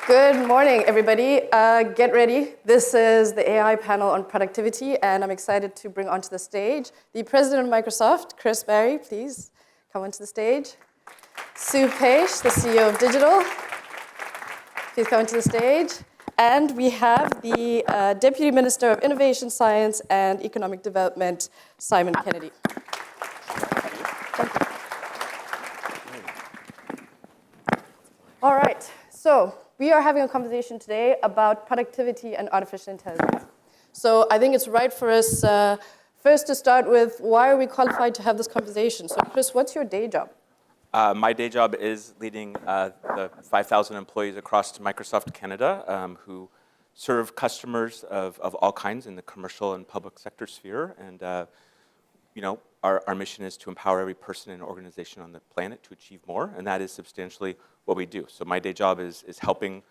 Good morning, everybody. Get ready. This is the AI panel on productivity, and I'm excited to bring onto the stage the president of Microsoft, Chris Berry. Please come onto the stage. Sue Paish, the CEO of Digital. Please come onto the stage. And we have the Deputy Minister of Innovation, Science, and Economic Development, Simon Kennedy. Thank you. All right, so we are having a conversation today about productivity and artificial intelligence. So I think it's right for us first to start with, why are we qualified to have this conversation? So Chris, what's your day job? My day job is leading the 5,000 employees across Microsoft Canada who serve customers of all kinds in the commercial and public sector sphere. And our mission is to empower every person and organization on the planet to achieve more, and that is substantially what we do. So my day job is helping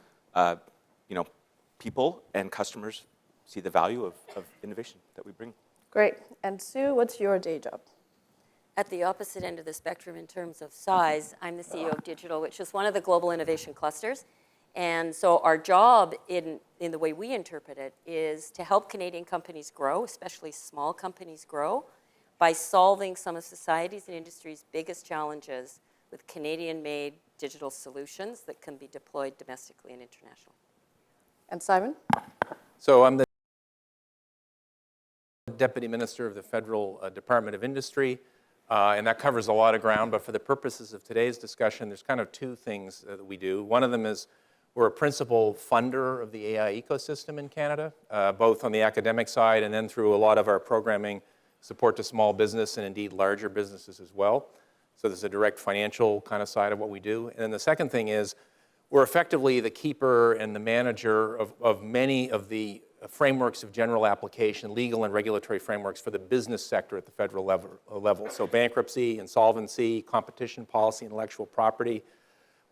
people and customers see the value of innovation that we bring. Great. And Sue, what's your day job? At the opposite end of the spectrum in terms of size, I'm the CEO of Digital, which is one of the global innovation clusters. And so our job, in the way we interpret it, is to help Canadian companies grow, especially small companies grow, by solving some of society's and industry's biggest challenges with Canadian-made digital solutions that can be deployed domestically and internationally. And Simon? So I'm the Deputy Minister of the Federal Department of Industry, and that covers a lot of ground, but for the purposes of today's discussion, there's kind of two things that we do. One of them is we're a principal funder of the AI ecosystem in Canada, both on the academic side and then through a lot of our programming support to small business and indeed larger businesses as well. So there's a direct financial kind of side of what we do. And then the second thing is we're effectively the keeper and the manager of many of the frameworks of general application, legal and regulatory frameworks for the business sector at the federal level. So bankruptcy, insolvency, competition policy, intellectual property.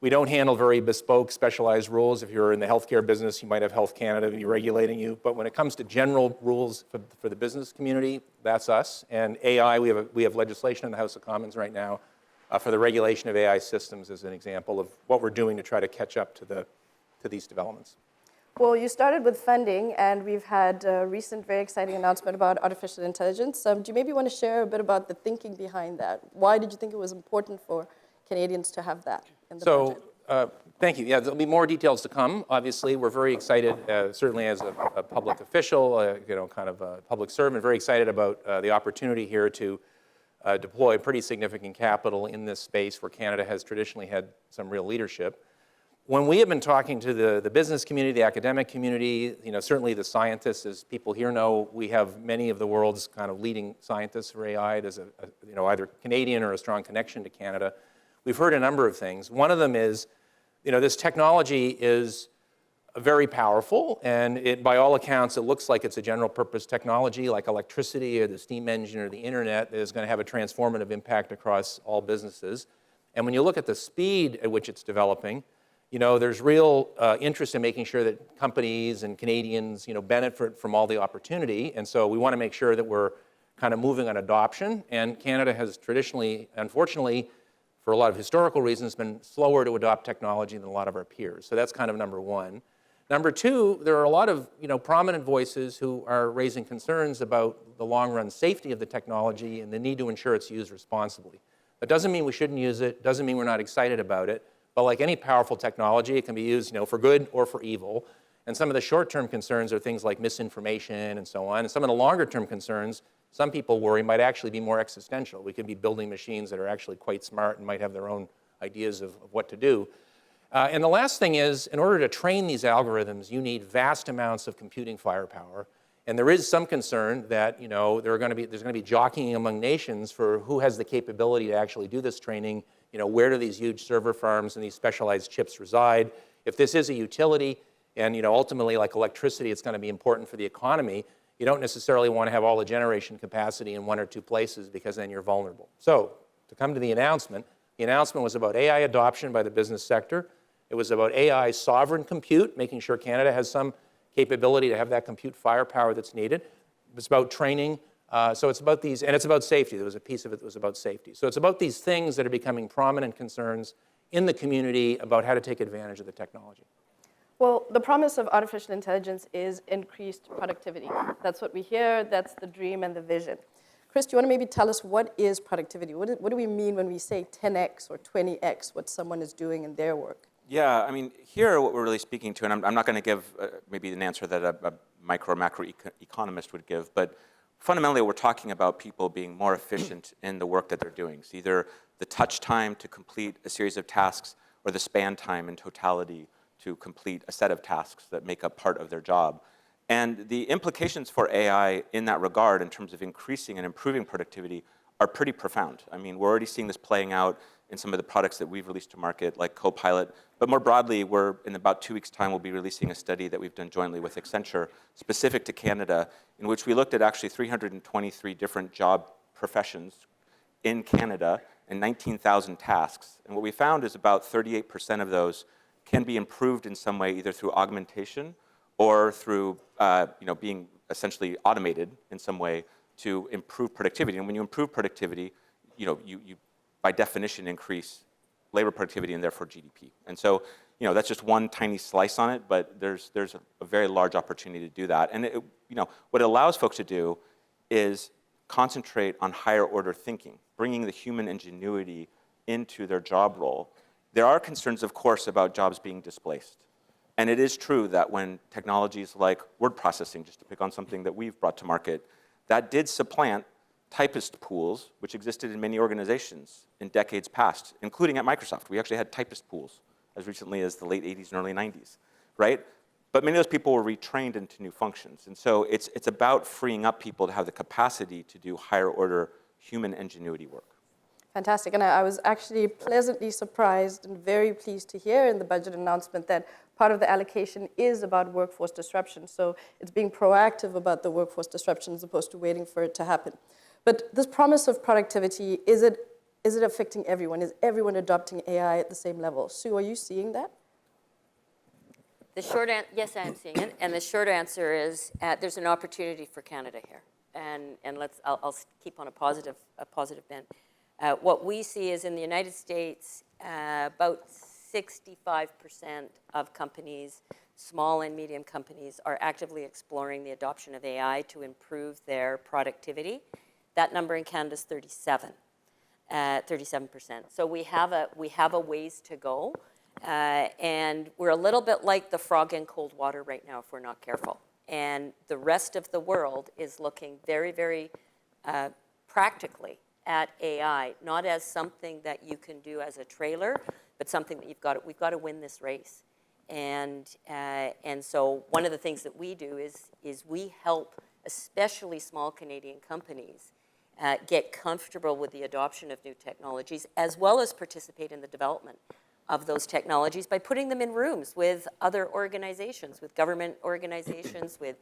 We don't handle very bespoke, specialized rules. If you're in the healthcare business, you might have Health Canada be regulating you. But when it comes to general rules for the business community, that's us. And AI, we have legislation in the House of Commons right now for the regulation of AI systems as an example of what we're doing to try to catch up to these developments. Well, you started with funding, and we've had a recent, very exciting announcement about artificial intelligence. Do you maybe want to share a bit about the thinking behind that? Why did you think it was important for Canadians to have that in the budget? Thank you. Yeah, there'll be more details to come. Obviously, we're very excited, certainly as a public official, kind of a public servant, very excited about the opportunity here to deploy pretty significant capital in this space where Canada has traditionally had some real leadership. When we have been talking to the business community, the academic community, certainly the scientists, as people here know, we have many of the world's kind of leading scientists for AI. There's either Canadian or a strong connection to Canada. We've heard a number of things. One of them is, this technology is very powerful, and by all accounts, it looks like it's a general purpose technology like electricity or the steam engine or the internet that is going to have a transformative impact across all businesses. And when you look at the speed at which it's developing, there's real interest in making sure that companies and Canadians, benefit from all the opportunity. And so we want to make sure that we're kind of moving on adoption. And Canada has traditionally, unfortunately, for a lot of historical reasons, been slower to adopt technology than a lot of our peers. So that's kind of number one. Number two, there are a lot of prominent voices who are raising concerns about the long-run safety of the technology and the need to ensure it's used responsibly. That doesn't mean we shouldn't use it, doesn't mean we're not excited about it, but like any powerful technology, it can be used for good or for evil. And some of the short-term concerns are things like misinformation and so on. And some of the longer-term concerns, some people worry, might actually be more existential. We could be building machines that are actually quite smart and might have their own ideas of what to do. And the last thing is, in order to train these algorithms, you need vast amounts of computing firepower. And there is some concern that there's going to be jockeying among nations for who has the capability to actually do this training. Where do these huge server farms and these specialized chips reside? If this is a utility, and ultimately, like electricity, it's going to be important for the economy, you don't necessarily want to have all the generation capacity in one or two places because then you're vulnerable. So to come to the announcement was about AI adoption by the business sector. It was about AI sovereign compute, making sure Canada has some capability to have that compute firepower that's needed. It's about training. So it's about these, and it's about safety. There was a piece of it that was about safety. So it's about these things that are becoming prominent concerns in the community about how to take advantage of the technology. Well, the promise of artificial intelligence is increased productivity. That's what we hear, that's the dream and the vision. Chris, do you want to maybe tell us what is productivity? What do we mean when we say 10x or 20x what someone is doing in their work? Yeah, I mean, here what we're really speaking to, and I'm not going to give maybe an answer that a micro or macro economist would give, but fundamentally we're talking about people being more efficient in the work that they're doing. It's either the touch time to complete a series of tasks or the span time in totality to complete a set of tasks that make up part of their job. And the implications for AI in that regard, in terms of increasing and improving productivity, are pretty profound. I mean, we're already seeing this playing out in some of the products that we've released to market, like Copilot. But more broadly, in about 2 weeks' time, we'll be releasing a study that we've done jointly with Accenture, specific to Canada, in which we looked at actually 323 different job professions in Canada and 19,000 tasks. And what we found is about 38% of those can be improved in some way, either through augmentation or through being essentially automated in some way to improve productivity. And when you improve productivity, you by definition increase labor productivity and therefore GDP. And so that's just one tiny slice on it, but there's a very large opportunity to do that. And what it allows folks to do is concentrate on higher order thinking, bringing the human ingenuity into their job role. There are concerns, of course, about jobs being displaced. And it is true that when technologies like word processing, just to pick on something that we've brought to market, that did supplant typist pools, which existed in many organizations in decades past, including at Microsoft. We actually had typist pools as recently as the late 80s and early 90s, right? But many of those people were retrained into new functions. And so it's about freeing up people to have the capacity to do higher order human ingenuity work. Fantastic, and I was actually pleasantly surprised and very pleased to hear in the budget announcement that part of the allocation is about workforce disruption. So it's being proactive about the workforce disruption as opposed to waiting for it to happen. But this promise of productivity, is it affecting everyone? Is everyone adopting AI at the same level? Sue, are you seeing that? The short answer, yes, I am seeing it. And the short answer is there's an opportunity for Canada here. And I'll keep on a positive bent. What we see is in the United States, about 65% of companies, small and medium companies, are actively exploring the adoption of AI to improve their productivity. That number in Canada is 37%. So we have a ways to go, and we're a little bit like the frog in cold water right now if we're not careful. And the rest of the world is looking very, very practically at AI, not as something that you can do as a trailer, but something that we've got to win this race. And so one of the things that we do is we help especially small Canadian companies get comfortable with the adoption of new technologies, as well as participate in the development of those technologies by putting them in rooms with other organizations, with government organizations, with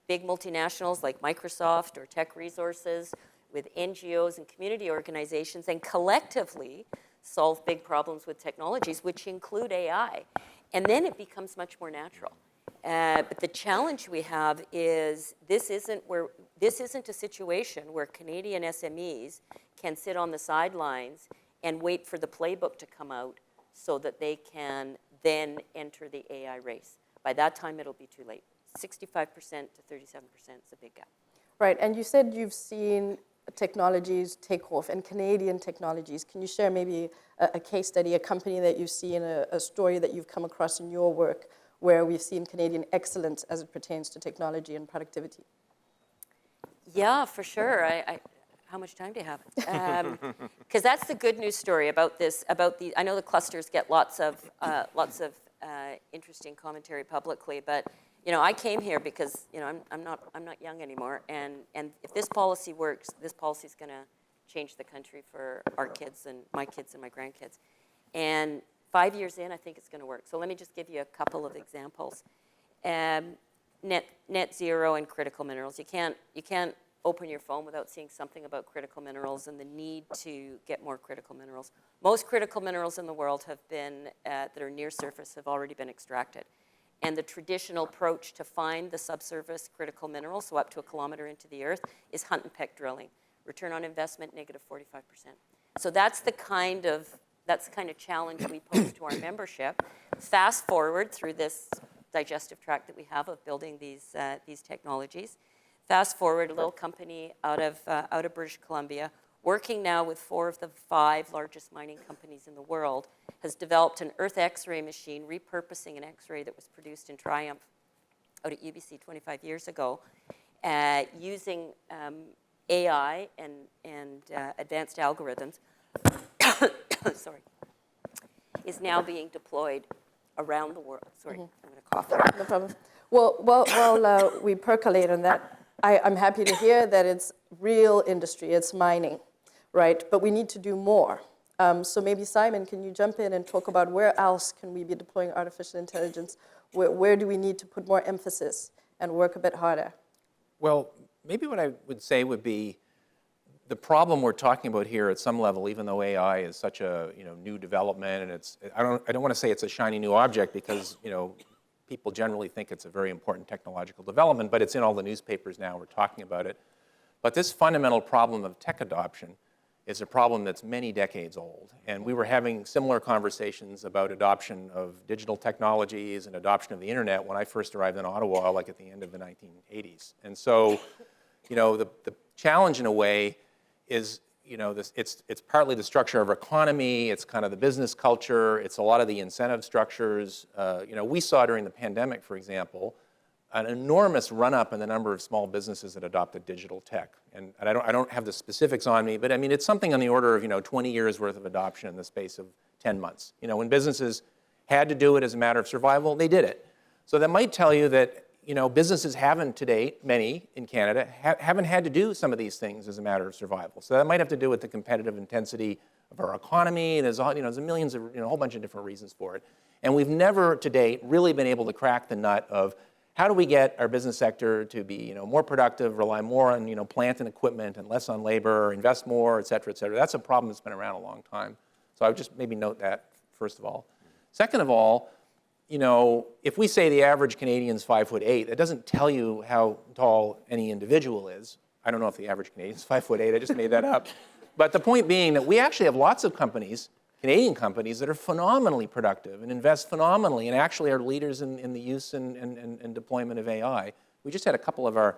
big multinationals like Microsoft or Tech Resources, with NGOs and community organizations, and collectively solve big problems with technologies, which include AI. And then it becomes much more natural. But the challenge we have is this isn't a situation where Canadian SMEs can sit on the sidelines and wait for the playbook to come out so that they can then enter the AI race. By that time, it'll be too late. 65% to 37% is a big gap. Right, and you said you've seen technologies take off, and Canadian technologies. Can you share maybe a case study, a company that you've seen, a story that you've come across in your work where we've seen Canadian excellence as it pertains to technology and productivity? Yeah, for sure. How much time do you have? Because that's the good news story about this. I know the clusters get lots of interesting commentary publicly, but I came here because I'm not young anymore, and if this policy works, this policy is going to change the country for our kids and my grandkids. And 5 years in, I think it's going to work. So let me just give you a couple of examples. Net zero and critical minerals. You can't open your phone without seeing something about critical minerals and the need to get more critical minerals. Most critical minerals in the world that are near surface have already been extracted. And the traditional approach to find the subsurface critical minerals, so up to 1 kilometer into the earth, is hunt and peck drilling. Return on investment, negative 45%. So that's the kind of challenge we pose to our membership. Fast forward through this digestive tract that we have of building these technologies. Fast forward, a little company out of British Columbia, working now with 4 of the 5 largest mining companies in the world, has developed an Earth X-ray machine, repurposing an X-ray that was produced in Triumph out at UBC 25 years ago, using AI and advanced algorithms, sorry, is now being deployed around the world. Sorry, I'm going to cough here. No problem. Well, while we percolate on that, I'm happy to hear that it's real industry, it's mining, right? But we need to do more. So maybe Simon, can you jump in and talk about where else can we be deploying artificial intelligence? Where do we need to put more emphasis and work a bit harder? Well, maybe what I would say would be the problem we're talking about here at some level, even though AI is such a new development, and I don't want to say it's a shiny new object because people generally think it's a very important technological development, but it's in all the newspapers now. We're talking about it. But this fundamental problem of tech adoption is a problem that's many decades old, and we were having similar conversations about adoption of digital technologies and adoption of the internet when I first arrived in Ottawa, like at the end of the 1980s. And so, the challenge in a way is, it's partly the structure of our economy, it's kind of the business culture, it's a lot of the incentive structures. We saw during the pandemic, for example, an enormous run-up in the number of small businesses that adopted digital tech. And I don't have the specifics on me, but I mean, it's something on the order of 20 years worth of adoption in the space of 10 months. When businesses had to do it as a matter of survival, they did it. So that might tell you that businesses haven't to date, many in Canada, haven't had to do some of these things as a matter of survival. So that might have to do with the competitive intensity of our economy. There's there's millions of, a whole bunch of different reasons for it. And we've never to date really been able to crack the nut of how do we get our business sector to be more productive, rely more on plant and equipment and less on labor, invest more, et cetera, et cetera. That's a problem that's been around a long time. So I would just maybe note that, first of all. Second of all, if we say the average Canadian's 5'8", that doesn't tell you how tall any individual is. I don't know if the average Canadian's 5'8", I just made that up. But the point being that we actually have lots of companies, Canadian companies, that are phenomenally productive and invest phenomenally and actually are leaders in the use and deployment of AI. We just had a couple of our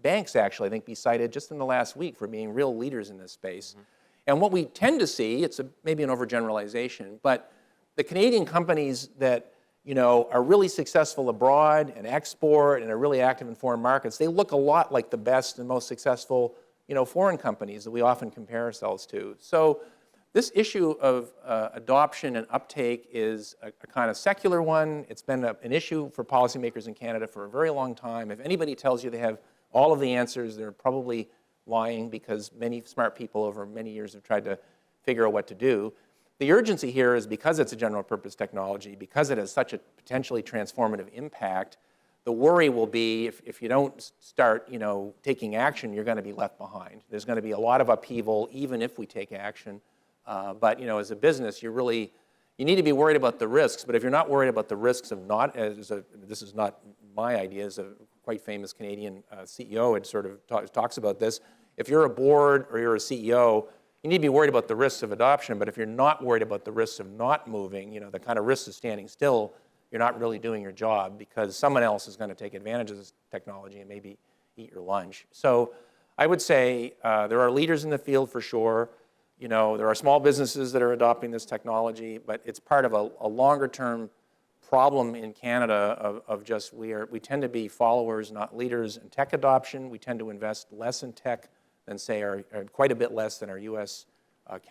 banks actually, I think, be cited just in the last week for being real leaders in this space. Mm-hmm. And what we tend to see, it's maybe an overgeneralization, but the Canadian companies that are really successful abroad and export and are really active in foreign markets, they look a lot like the best and most successful, foreign companies that we often compare ourselves to. So this issue of adoption and uptake is a kind of secular one. It's been an issue for policymakers in Canada for a very long time. If anybody tells you they have all of the answers, they're probably lying because many smart people over many years have tried to figure out what to do. The urgency here is because it's a general purpose technology, because it has such a potentially transformative impact, the worry will be if you don't start taking action, you're going to be left behind. There's going to be a lot of upheaval even if we take action. But as a business, you need to be worried about the risks. But if you're not worried about the risks of this is not my idea, as a quite famous Canadian CEO had sort of talks about this. If you're a board or you're a CEO, you need to be worried about the risks of adoption, but if you're not worried about the risks of not moving, the kind of risks of standing still, you're not really doing your job because someone else is going to take advantage of this technology and maybe eat your lunch. So I would say there are leaders in the field for sure. There are small businesses that are adopting this technology, but it's part of a longer-term problem in Canada of just we tend to be followers, not leaders in tech adoption. We tend to invest less in tech than say quite a bit less than our U.S.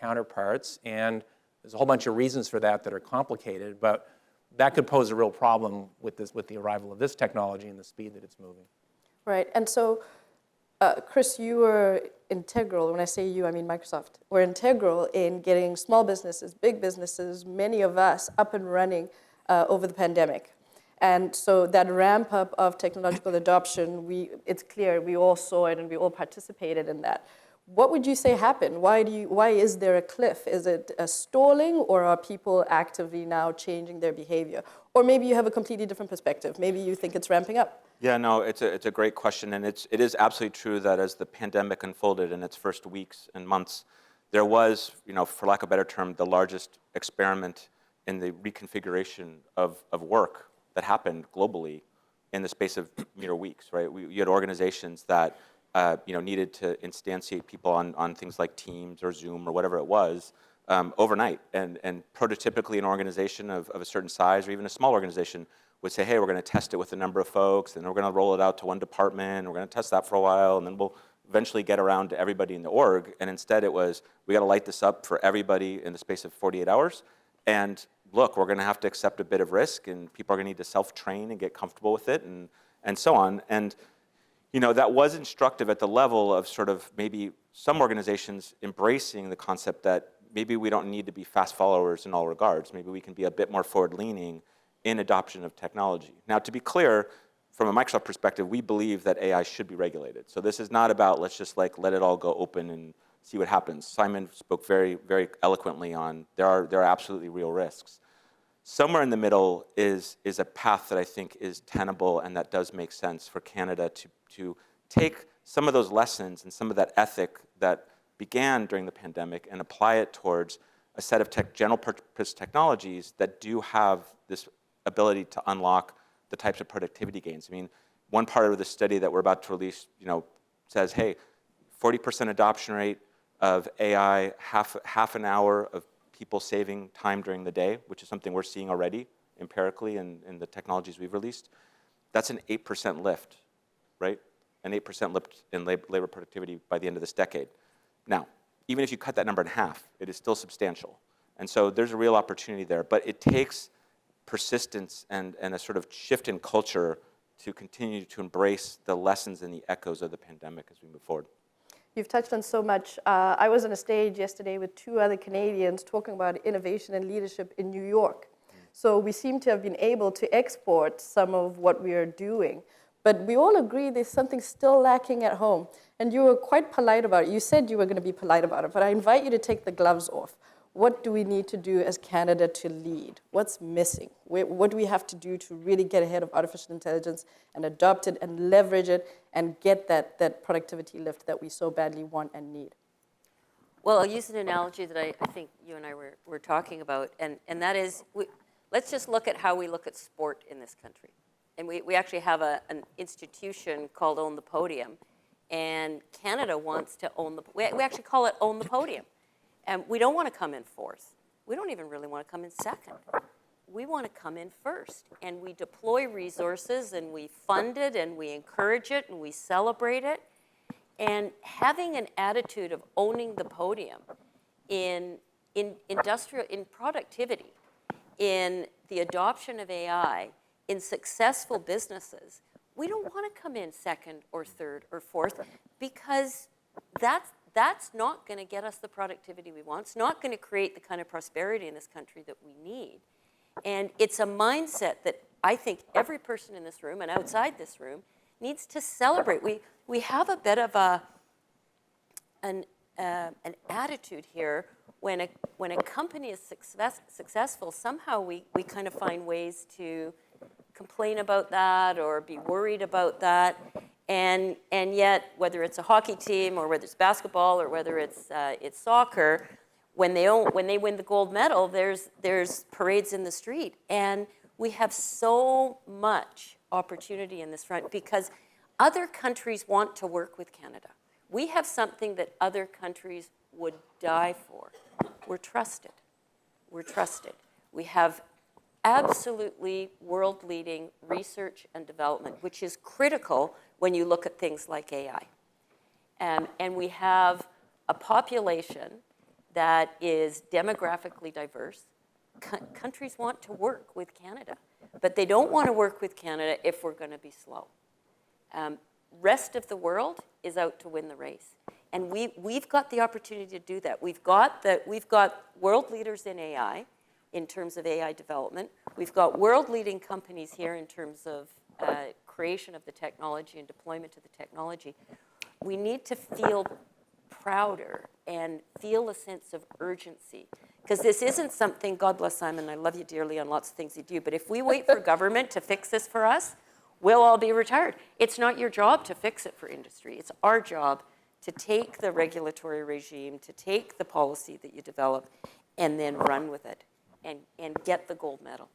Counterparts, and there's a whole bunch of reasons for that are complicated, but that could pose a real problem with the arrival of this technology and the speed that it's moving. Right, and so, Chris, you were integral. When I say you, I mean Microsoft. We're integral in getting small businesses, big businesses, many of us up and running over the pandemic. And so that ramp up of technological adoption, it's clear we all saw it and we all participated in that. What would you say happened? Why is there a cliff? Is it a stalling, or are people actively now changing their behavior? Or maybe you have a completely different perspective. Maybe you think it's ramping up. Yeah, no, it's a great question, and it is absolutely true that as the pandemic unfolded in its first weeks and months, there was, for lack of a better term, the largest experiment in the reconfiguration of work that happened globally in the space of mere weeks, right? You had organizations that needed to instantiate people on things like Teams or Zoom or whatever it was overnight. And prototypically an organization of a certain size or even a small organization would say, hey, we're going to test it with a number of folks, and we're going to roll it out to one department, and we're going to test that for a while, and then we'll eventually get around to everybody in the org. And instead it was, we got to light this up for everybody in the space of 48 hours. And look, we're going to have to accept a bit of risk, and people are going to need to self-train and get comfortable with it, and so on. And that was instructive at the level of sort of maybe some organizations embracing the concept that maybe we don't need to be fast followers in all regards. Maybe we can be a bit more forward-leaning in adoption of technology. Now, to be clear, from a Microsoft perspective, we believe that AI should be regulated. So this is not about let's just let it all go open and see what happens. Simon spoke very, very eloquently on there are absolutely real risks. Somewhere in the middle is a path that I think is tenable and that does make sense for Canada to take some of those lessons and some of that ethic that began during the pandemic and apply it towards a set of general purpose technologies that do have this ability to unlock the types of productivity gains. I mean, one part of the study that we're about to release, says, hey, 40% adoption rate of AI, half an hour of people saving time during the day, which is something we're seeing already empirically in the technologies we've released. That's an 8% lift, right? An 8% lift in labor productivity by the end of this decade. Now, even if you cut that number in half, it is still substantial. And so there's a real opportunity there, but it takes persistence and a sort of shift in culture to continue to embrace the lessons and the echoes of the pandemic as we move forward. You've touched on so much. I was on a stage yesterday with 2 other Canadians talking about innovation and leadership in New York. So we seem to have been able to export some of what we are doing. But we all agree there's something still lacking at home. And you were quite polite about it. You said you were going to be polite about it, but I invite you to take the gloves off. What do we need to do as Canada to lead? What's missing? What do we have to do to really get ahead of artificial intelligence and adopt it and leverage it and get that productivity lift that we so badly want and need? Well, I'll use an analogy that I think you and I were talking about, and that is, let's just look at how we look at sport in this country. And we actually have an institution called Own the Podium, and Canada wants to own we actually call it Own the Podium. And we don't want to come in fourth. We don't even really want to come in second. We want to come in first. And we deploy resources, and we fund it, and we encourage it, and we celebrate it. And having an attitude of owning the podium in productivity, in the adoption of AI, in successful businesses, we don't want to come in second or third or fourth, because that's not going to get us the productivity we want. It's not going to create the kind of prosperity in this country that we need. And it's a mindset that I think every person in this room and outside this room needs to celebrate. We have a bit of an attitude here when a company is successful. Somehow we kind of find ways to complain about that or be worried about that. And yet, whether it's a hockey team or whether it's basketball or whether it's soccer, when they win the gold medal, there's parades in the street. And we have so much opportunity in this front because other countries want to work with Canada. We have something that other countries would die for. We're trusted. We're trusted. We have absolutely world-leading research and development, which is critical when you look at things like AI. And we have a population that is demographically diverse. Countries want to work with Canada, but they don't want to work with Canada if we're going to be slow. Rest of the world is out to win the race. And we've got the opportunity to do that. We've got world leaders in AI, in terms of AI development. We've got world-leading companies here in terms of creation of the technology and deployment of the technology. We need to feel prouder and feel a sense of urgency. Because this isn't something, God bless Simon, I love you dearly on lots of things you do, but if we wait for government to fix this for us, we'll all be retired. It's not your job to fix it for industry. It's our job to take the regulatory regime, to take the policy that you develop, and then run with it and get the gold medal.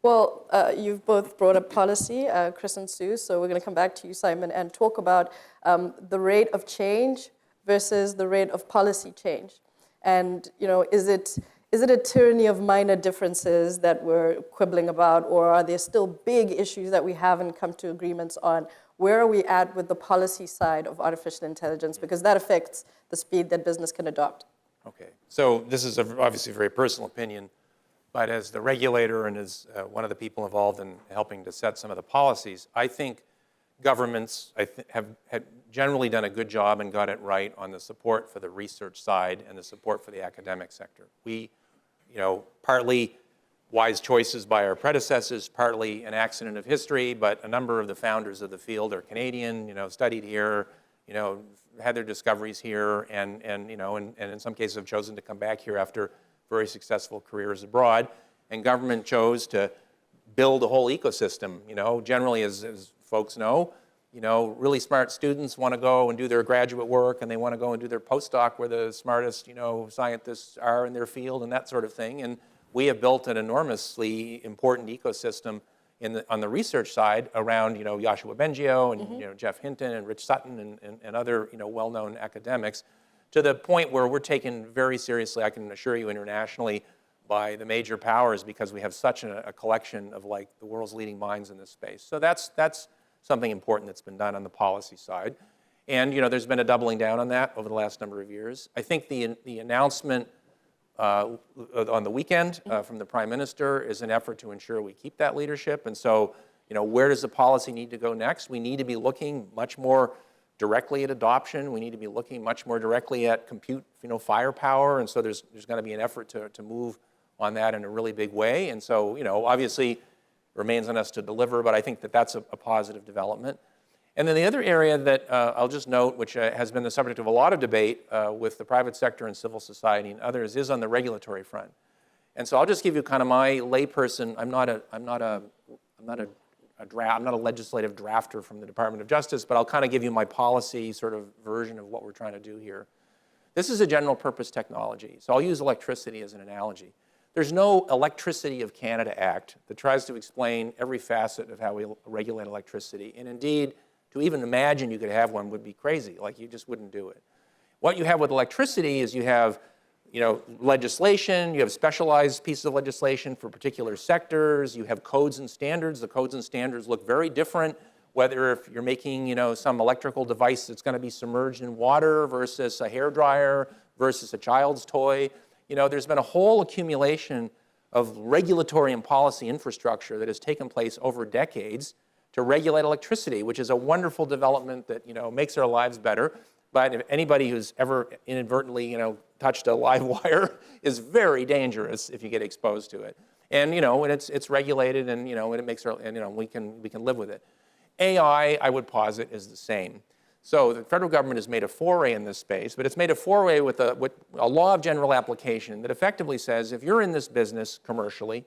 Well, you've both brought up policy, Chris and Sue, so we're going to come back to you, Simon, and talk about the rate of change versus the rate of policy change. And, is it a tyranny of minor differences that we're quibbling about, or are there still big issues that we haven't come to agreements on? Where are we at with the policy side of artificial intelligence? Because that affects the speed that business can adopt. Okay, so this is obviously a very personal opinion, but as the regulator and as one of the people involved in helping to set some of the policies, I think governments have generally done a good job and got it right on the support for the research side and the support for the academic sector. We, partly wise choices by our predecessors, partly an accident of history, but a number of the founders of the field are Canadian, studied here, had their discoveries here, and in some cases have chosen to come back here after very successful careers abroad. And government chose to build a whole ecosystem. Generally, as folks know, really smart students want to go and do their graduate work, and they want to go and do their postdoc where the smartest, scientists are in their field and that sort of thing. And we have built an enormously important ecosystem on the research side around, Yoshua Bengio and Jeff Hinton and Rich Sutton and other, well-known academics, to the point where we're taken very seriously, I can assure you, internationally by the major powers, because we have such a collection of the world's leading minds in this space. So that's something important that's been done on the policy side. And there's been a doubling down on that over the last number of years. I think the announcement on the weekend from the Prime Minister is an effort to ensure we keep that leadership. And so, where does the policy need to go next? We need to be looking much more directly at adoption. We need to be looking much more directly at compute, firepower. And so there's going to be an effort to move on that in a really big way. And so, obviously, it remains on us to deliver, but I think that's a positive development. And then the other area that I'll just note, which has been the subject of a lot of debate with the private sector and civil society and others, is on the regulatory front. And so I'll just give you kind of my layperson. I'm not a legislative drafter from the Department of Justice, but I'll kind of give you my policy sort of version of what we're trying to do here. This is a general purpose technology, so I'll use electricity as an analogy. There's no Electricity of Canada Act that tries to explain every facet of how we regulate electricity. And indeed, to even imagine you could have one would be crazy. You just wouldn't do it. What you have with electricity is you have, legislation, you have specialized pieces of legislation for particular sectors, you have codes and standards. The codes and standards look very different, whether if you're making, some electrical device that's going to be submerged in water versus a hairdryer versus a child's toy. There's been a whole accumulation of regulatory and policy infrastructure that has taken place over decades to regulate electricity, which is a wonderful development that makes our lives better. But if anybody who's ever inadvertently touched a live wire is very dangerous if you get exposed to it. And and it's regulated, and and it makes we can live with it. AI, I would posit, is the same. So the federal government has made a foray in this space, but it's made a foray with a law of general application that effectively says if you're in this business commercially,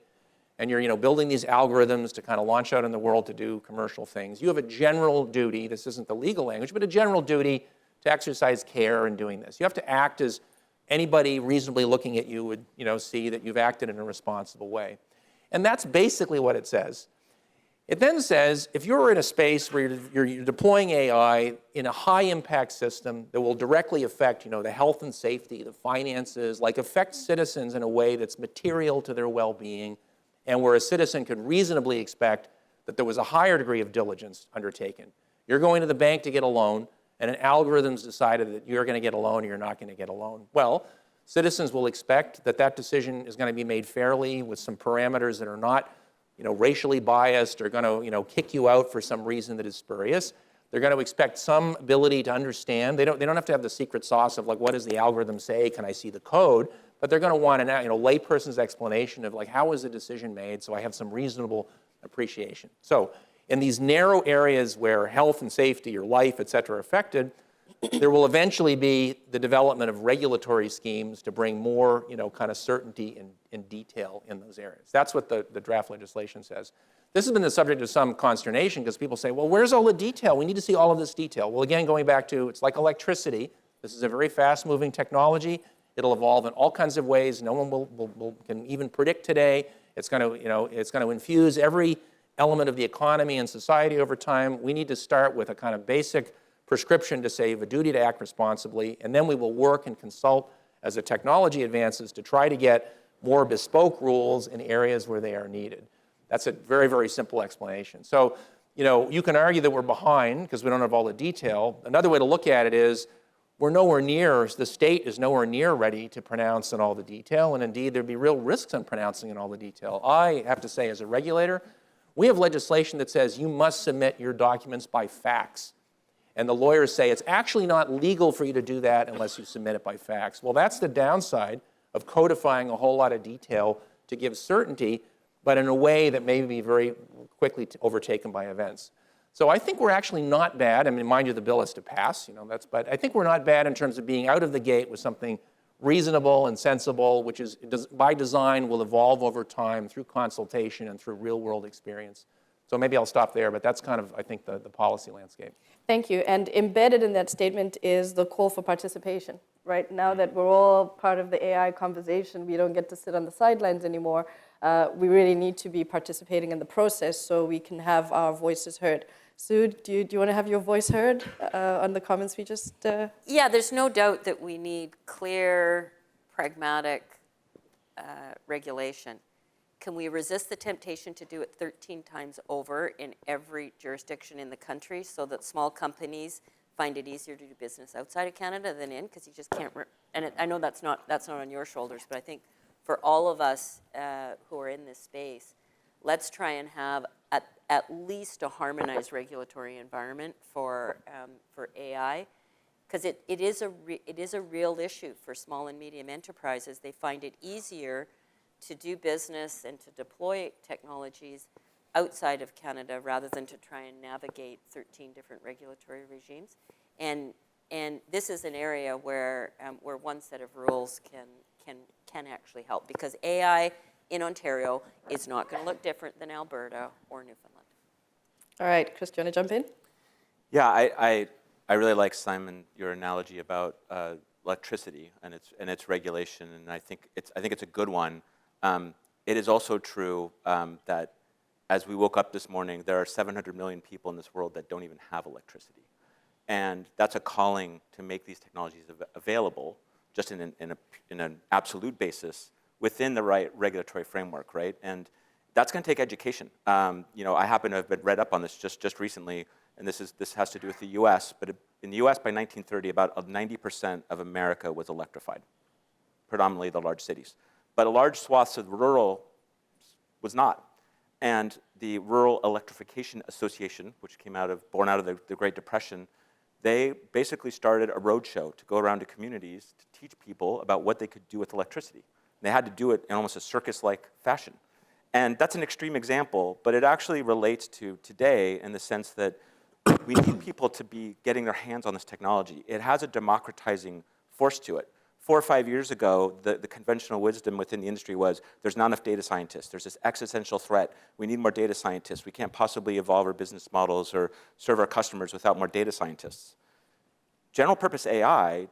and you're building these algorithms to kind of launch out in the world to do commercial things, you have a general duty, this isn't the legal language, but a general duty to exercise care in doing this. You have to act as anybody reasonably looking at you would see that you've acted in a responsible way. And that's basically what it says. It then says if you're in a space where you're deploying AI in a high-impact system that will directly affect the health and safety, the finances, affect citizens in a way that's material to their well-being, and where a citizen could reasonably expect that there was a higher degree of diligence undertaken. You're going to the bank to get a loan, and an algorithm's decided that you're going to get a loan or you're not going to get a loan. Well, citizens will expect that decision is going to be made fairly with some parameters that are not racially biased or going to kick you out for some reason that is spurious. They're going to expect some ability to understand. They don't have to have the secret sauce of what does the algorithm say? Can I see the code? But they're going to want a layperson's explanation of how was the decision made, so I have some reasonable appreciation. So in these narrow areas where health and safety, your life, et cetera, are affected, there will eventually be the development of regulatory schemes to bring more kind of certainty and detail in those areas. That's what the draft legislation says. This has been the subject of some consternation because people say, well, where's all the detail? We need to see all of this detail. Well, again, going back to, it's like electricity. This is a very fast-moving technology. It'll evolve in all kinds of ways. No one can even predict today It's going to, it's going to infuse every element of the economy and society over time. We need to start with a kind of basic prescription to say you have a duty to act responsibly, and then we will work and consult as the technology advances to try to get more bespoke rules in areas where they are needed. That's a very, very simple explanation. So, you can argue that we're behind because we don't have all the detail. Another way to look at it is we're nowhere near, the state is nowhere near ready to pronounce in all the detail, and indeed there'd be real risks in pronouncing in all the detail. I have to say, as a regulator, we have legislation that says you must submit your documents by fax. And the lawyers say it's actually not legal for you to do that unless you submit it by fax. Well, that's the downside of codifying a whole lot of detail to give certainty, but in a way that may be very quickly overtaken by events. So I think we're actually not bad. I mean, mind you, the bill has to pass, but I think we're not bad in terms of being out of the gate with something reasonable and sensible, which is, by design, will evolve over time through consultation and through real-world experience. So maybe I'll stop there, but that's kind of, I think, the policy landscape. Thank you. And embedded in that statement is the call for participation. Right now that we're all part of the AI conversation, we don't get to sit on the sidelines anymore. We really need to be participating in the process so we can have our voices heard. Sue, do you want to have your voice heard on the comments we just... Yeah, there's no doubt that we need clear, pragmatic regulation. Can we resist the temptation to do it 13 times over in every jurisdiction in the country so that small companies find it easier to do business outside of Canada than in? Because you just can't, I know that's not on your shoulders, but I think for all of us who are in this space, let's try and have at least a harmonized regulatory environment for AI, because it is a real issue for small and medium enterprises. They find it easier to do business and to deploy technologies outside of Canada rather than to try and navigate 13 different regulatory regimes. And this is an area where one set of rules can actually help, because AI in Ontario is not going to look different than Alberta or Newfoundland. All right, Chris, do you want to jump in? Yeah, I really like, Simon, your analogy about electricity and its regulation, and I think it's a good one. It is also true that as we woke up this morning, there are 700 million people in this world that don't even have electricity. And that's a calling to make these technologies available just in an absolute basis within the right regulatory framework, right? And that's going to take education. I happen to have been read up on this just recently, and this has to do with the U.S., but in the U.S. by 1930, about 90% of America was electrified, predominantly the large cities. But a large swaths of rural was not. And the Rural Electrification Association, which born out of the Great Depression, they basically started a roadshow to go around to communities to teach people about what they could do with electricity. And they had to do it in almost a circus-like fashion. And that's an extreme example, but it actually relates to today in the sense that we need people to be getting their hands on this technology. It has a democratizing force to it. 4 or 5 years ago, the conventional wisdom within the industry was there's not enough data scientists. There's this existential threat. We need more data scientists. We can't possibly evolve our business models or serve our customers without more data scientists. General purpose AI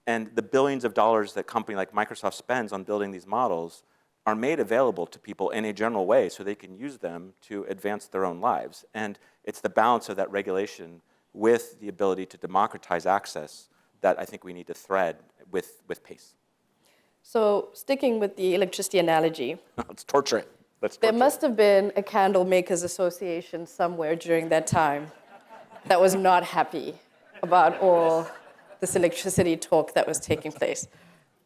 and the billions of dollars that a company like Microsoft spends on building these models are made available to people in a general way so they can use them to advance their own lives. And it's the balance of that regulation with the ability to democratize access that I think we need to thread with pace. So sticking with the electricity analogy. Let's torture it. There must have been a candle makers association somewhere during that time that was not happy about all this electricity talk that was taking place.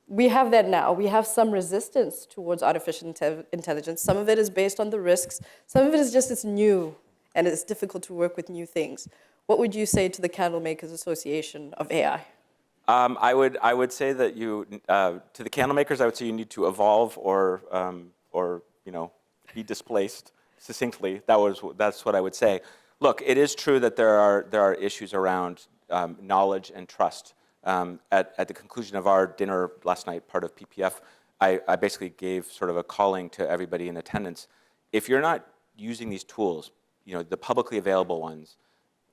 We have that now. We have some resistance towards artificial intelligence. Some of it is based on the risks. Some of it is just it's new and it's difficult to work with new things. What would you say to the Candle Makers Association of AI? I would say that to the candle makers, I would say you need to evolve or be displaced succinctly. That's what I would say. Look, it is true that there are issues around knowledge and trust. At the conclusion of our dinner last night, part of PPF, I basically gave sort of a calling to everybody in attendance. If you're not using these tools, the publicly available ones,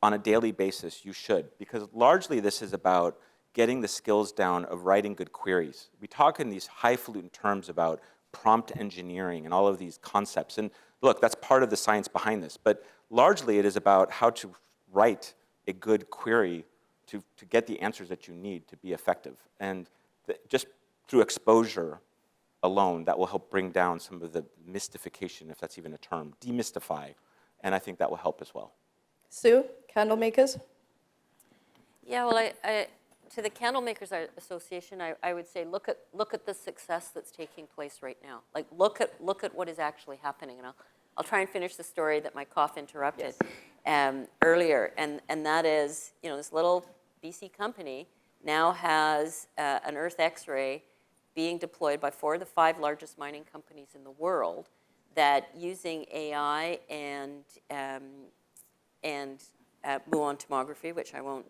on a daily basis, you should, because largely this is about getting the skills down of writing good queries. We talk in these highfalutin terms about prompt engineering and all of these concepts. And look, that's part of the science behind this, but largely it is about how to write a good query to get the answers that you need to be effective. And just through exposure alone, that will help bring down some of the mystification, if that's even a term, demystify, and I think that will help as well. Sue, candle makers? Yeah, well, to the Candle Makers Association, I would say look at the success that's taking place right now. Like look at what is actually happening. And I'll try and finish the story that my cough interrupted earlier. And that is, this little BC company now has an Earth X-ray being deployed by 4 of the 5 largest mining companies in the world that using AI and muon tomography, which I won't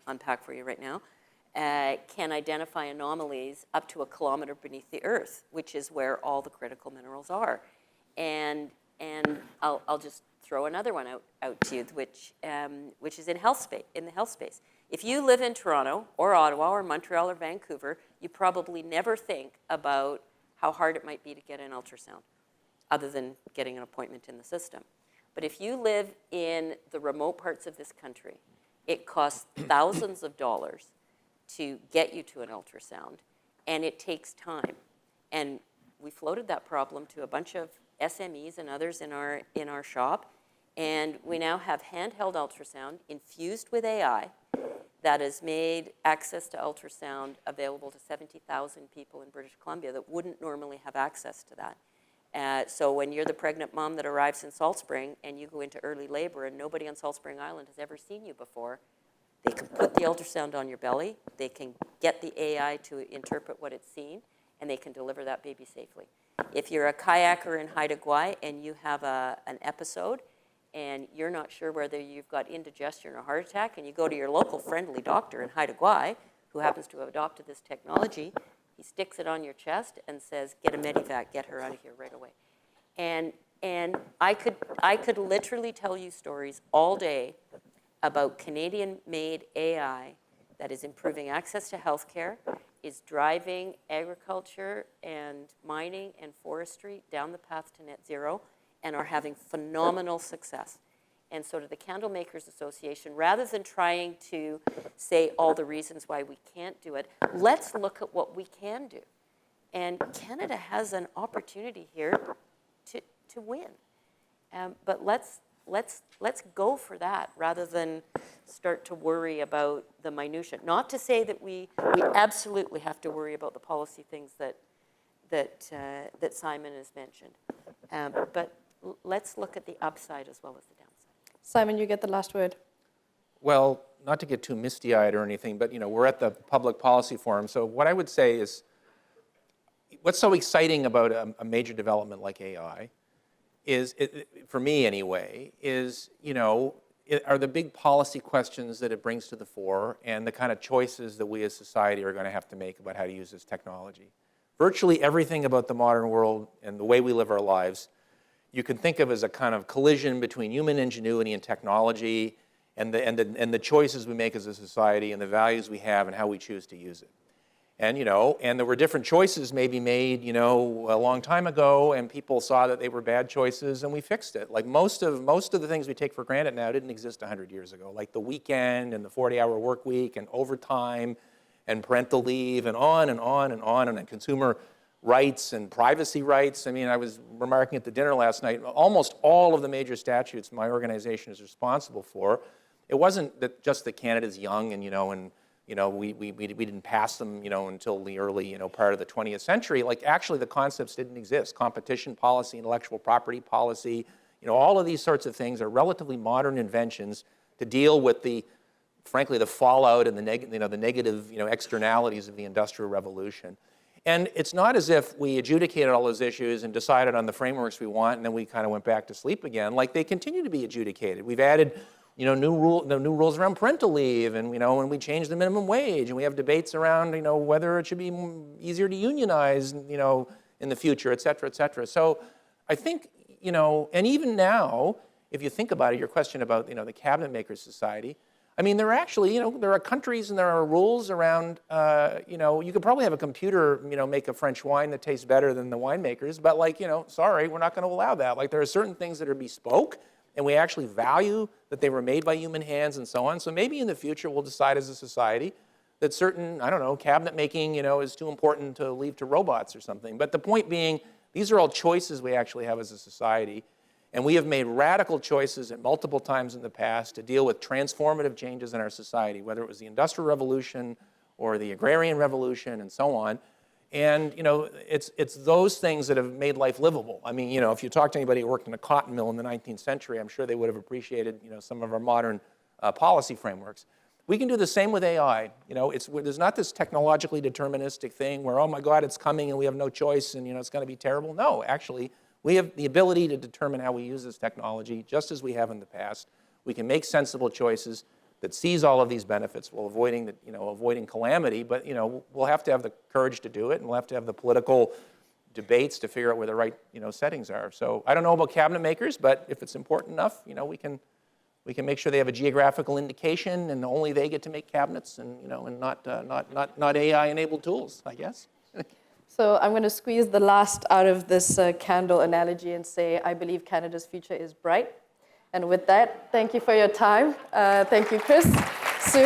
unpack for you right now, can identify anomalies up to 1 kilometer beneath the Earth, which is where all the critical minerals are. And I'll just throw another one out to you, which is in the health space. If you live in Toronto or Ottawa or Montreal or Vancouver, you probably never think about how hard it might be to get an ultrasound, other than getting an appointment in the system. But if you live in the remote parts of this country, it costs thousands of dollars to get you to an ultrasound, and it takes time. And we floated that problem to a bunch of SMEs and others in our shop, and we now have handheld ultrasound infused with AI that has made access to ultrasound available to 70,000 people in British Columbia that wouldn't normally have access to that. So when you're the pregnant mom that arrives in Salt Spring and you go into early labor and nobody on Salt Spring Island has ever seen you before, they can put the ultrasound on your belly, they can get the AI to interpret what it's seen, and they can deliver that baby safely. If you're a kayaker in Haida Gwaii and you have an episode and you're not sure whether you've got indigestion or heart attack, and you go to your local friendly doctor in Haida Gwaii, who happens to have adopted this technology, he sticks it on your chest and says, get a medevac, get her out of here right away. And I could literally tell you stories all day about Canadian-made AI that is improving access to healthcare, is driving agriculture and mining and forestry down the path to net zero, and are having phenomenal success. And so to the Candle Makers Association, rather than trying to say all the reasons why we can't do it, let's look at what we can do. And Canada has an opportunity here to win. But let's go for that rather than start to worry about the minutia. Not to say that we absolutely have to worry about the policy things that Simon has mentioned. But let's look at the upside as well as the downside. Simon, you get the last word. Well, not to get too misty-eyed or anything, but we're at the Public Policy Forum. So what I would say is, what's so exciting about a major development like AI is, for me anyway, is are the big policy questions that it brings to the fore and the kind of choices that we as society are going to have to make about how to use this technology. Virtually everything about the modern world and the way we live our lives you can think of as a kind of collision between human ingenuity and technology and the choices we make as a society and the values we have and how we choose to use it. And there were different choices maybe made a long time ago, and people saw that they were bad choices and we fixed it. Like most of the things we take for granted now didn't exist 100 years ago, like the weekend and the 40-hour work week and overtime and parental leave and on and on and on, and consumer rights and privacy rights. I mean, I was remarking at the dinner last night, almost all of the major statutes my organization is responsible for, it wasn't just that Canada's young and, we didn't pass them, until the early, part of the 20th century. Like, actually, the concepts didn't exist. Competition policy, intellectual property policy, all of these sorts of things are relatively modern inventions to deal with frankly, the fallout and the negative, externalities of the Industrial Revolution. And it's not as if we adjudicated all those issues and decided on the frameworks we want, and then we kind of went back to sleep again. Like, they continue to be adjudicated. We've added, new rules around parental leave, and and we changed the minimum wage, and we have debates around, whether it should be easier to unionize, in the future, et cetera, et cetera. So I think, and even now, if you think about it, your question about, the Cabinet Makers Society, I mean, there are actually, there are countries and there are rules around, you could probably have a computer, make a French wine that tastes better than the winemakers, but like, sorry, we're not going to allow that. Like, there are certain things that are bespoke, and we actually value that they were made by human hands and so on. So maybe in the future we'll decide as a society that certain, I don't know, cabinet making, is too important to leave to robots or something. But the point being, these are all choices we actually have as a society. And we have made radical choices at multiple times in the past to deal with transformative changes in our society, whether it was the Industrial Revolution or the Agrarian Revolution and so on. And it's those things that have made life livable. I mean, if you talk to anybody who worked in a cotton mill in the 19th century, I'm sure they would have appreciated some of our modern policy frameworks. We can do the same with AI. There's not this technologically deterministic thing where, oh my God, it's coming and we have no choice and it's going to be terrible. No, actually, we have the ability to determine how we use this technology just as we have in the past. We can make sensible choices that seize all of these benefits while avoiding calamity, but we'll have to have the courage to do it, and we'll have to have the political debates to figure out where the right settings are. So I don't know about cabinet makers, but if it's important enough, we can make sure they have a geographical indication, and only they get to make cabinets, and and not AI-enabled tools, I guess. So I'm going to squeeze the last out of this candle analogy and say I believe Canada's future is bright. And with that, thank you for your time. Thank you, Chris.